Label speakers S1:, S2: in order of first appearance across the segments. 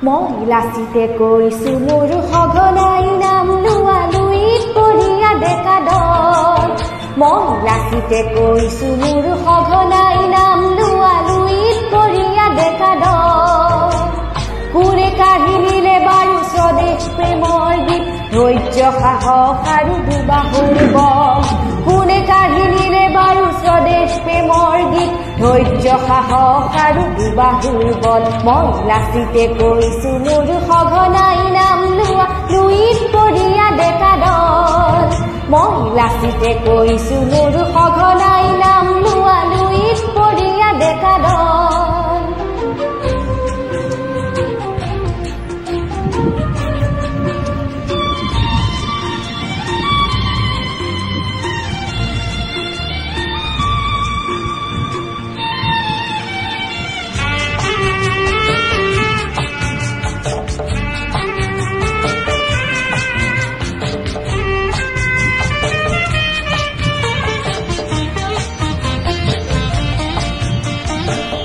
S1: মহিলাচিতে কৈছো মোৰ সঘনাই নাম লোৱা লুইত পৰিয়া ডেকা দল মহিলাচিতে কৈছো মোৰ সঘনাই নাম লোৱা লুইত পৰিয়া ডেকা দল কুৰে কাঢ়ি নিলে বাৰু স্বদেশ প্ৰেমৰ গীত ধৈৰ্য সাহস আৰু দুবাহুৰ বল কোনে কাঢ়ি নিলে বাৰু স্বদেশ প্ৰেমৰ গীত ধৈৰ্য সাহস আৰু দুবাহুৰ বল মহিলাচিতে কৈছো মোৰ সঘনাই নাম লোৱা লুইত পৰিয়া ডেকা দল মহিলাচিতে কৈছো মোৰ সঘনাই নাম লোৱা লুইত পৰিয়া ডেকা দল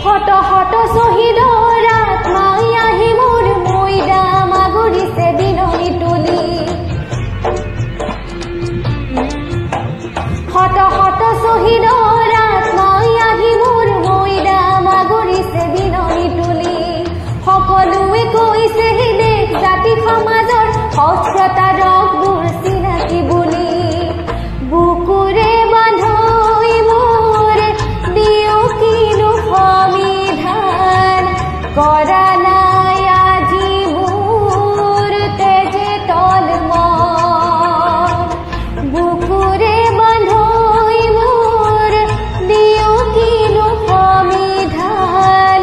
S1: হত হত শহীদৰ আত্মাই আহি মোৰ মৈদাম আগৰিছে দিননি তুলি হত হত শহীদৰ আত্মাই আহি মোৰ মৈদাম আগৰিছে দিননি তুলি সকলোৱে কৈছে হে দেশ জাতি সমাজৰ সহস্ৰতা ৰগবোৰ চিনাকি বুলি বুকুৰে বান্ধৈ মোৰ দিও কিনো সমিধান কৰা নাই আজি মোৰ তেজে তলমন বুকুৰে বান্ধৈ মোৰ দিও কিনো সমিধান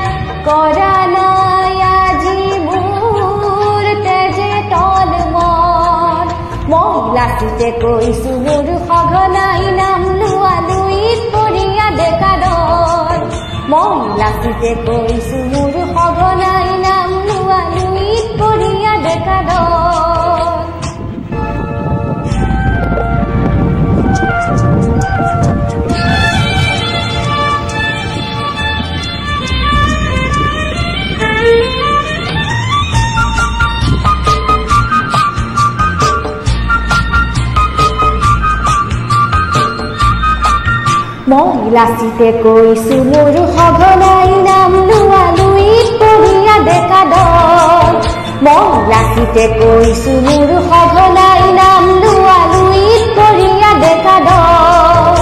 S1: কৰা নাই আজি মোৰ তেজে তলমন মহিলাচিতে কৈছো মোৰ সঘনাই নাম লোৱা লুইত পৰিয়া ডেকা দল মহিলাচিতে কৈছো মোৰ সঘনাই নাম লোৱা লুইত পৰিয়া ডেকা দল মহিলাচিতে কৈছো মোৰ সঘনাই নাম লোৱা লুইত পৰিয়া ডেকা দল মহিলাচিতে কৈছো মোৰ সঘনাই নাম লোৱা লুইত পৰিয়া ডেকা দল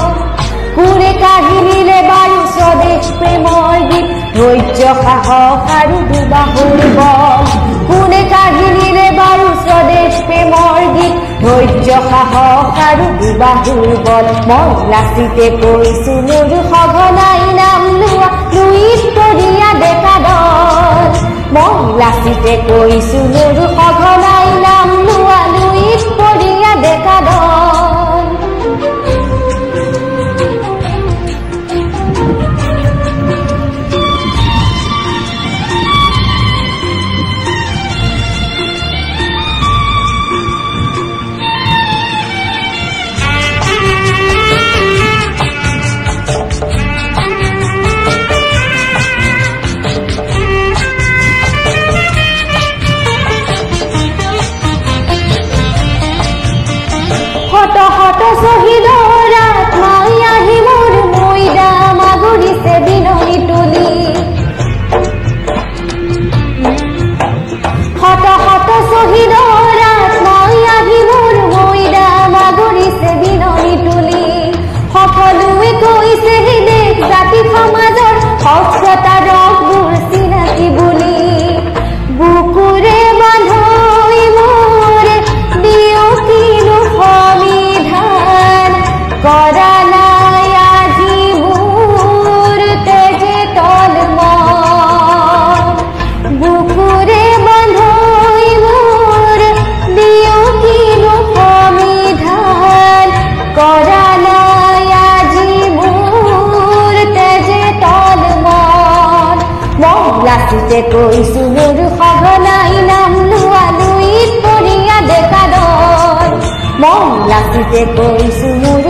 S1: কুৰে কাঢ়ি নিলে বাৰু স্বদেশ প্ৰেমৰ গীত ধৈৰ্য সাহস আৰু দুবাহুৰ বল কোনে কাঢ়ি নিলে বাৰু স্বদেশ প্ৰেমৰ গীত ধৈৰ্য সাহস আৰু দুবাহুৰ বল মহিলাচিতে কৈছো মোৰ সঘনাই নাম লোৱা লুইত পৰিয়া ডেকা দল মহিলাচিতে কৈছো মোৰ সঘনাই নাম লোৱা লুইত পৰিয়া ডেকা দল হত হত শহীদৰ আত্মাই আহি মোৰ মৈদাম আগৰিছে দিননি তুলি হত হত শহীদৰ আত্মাই আহি মোৰ মৈদাম আগৰিছে দিননি তুলি সকলোৱে কৈছে হে দেশ জাতি সমাজৰ সহস্ৰতা ৰগবোৰ চিনাকি বুলি বুকুৰে বান্ধৈ মোৰ দিও কিনো সমিধান কৰা নাই আজি মোৰ তেজে তলমন বুকুৰে বান্ধৈ মোৰ দিও কিনো সমিধান কৰা নাই আজি মোৰ তেজে তলমন মহিলাচিতে কৈছো মোৰ সঘনাই নাম লোৱা লুইত পৰিয়া ডেকা দল মহিলাচিতে কৈছো মোৰ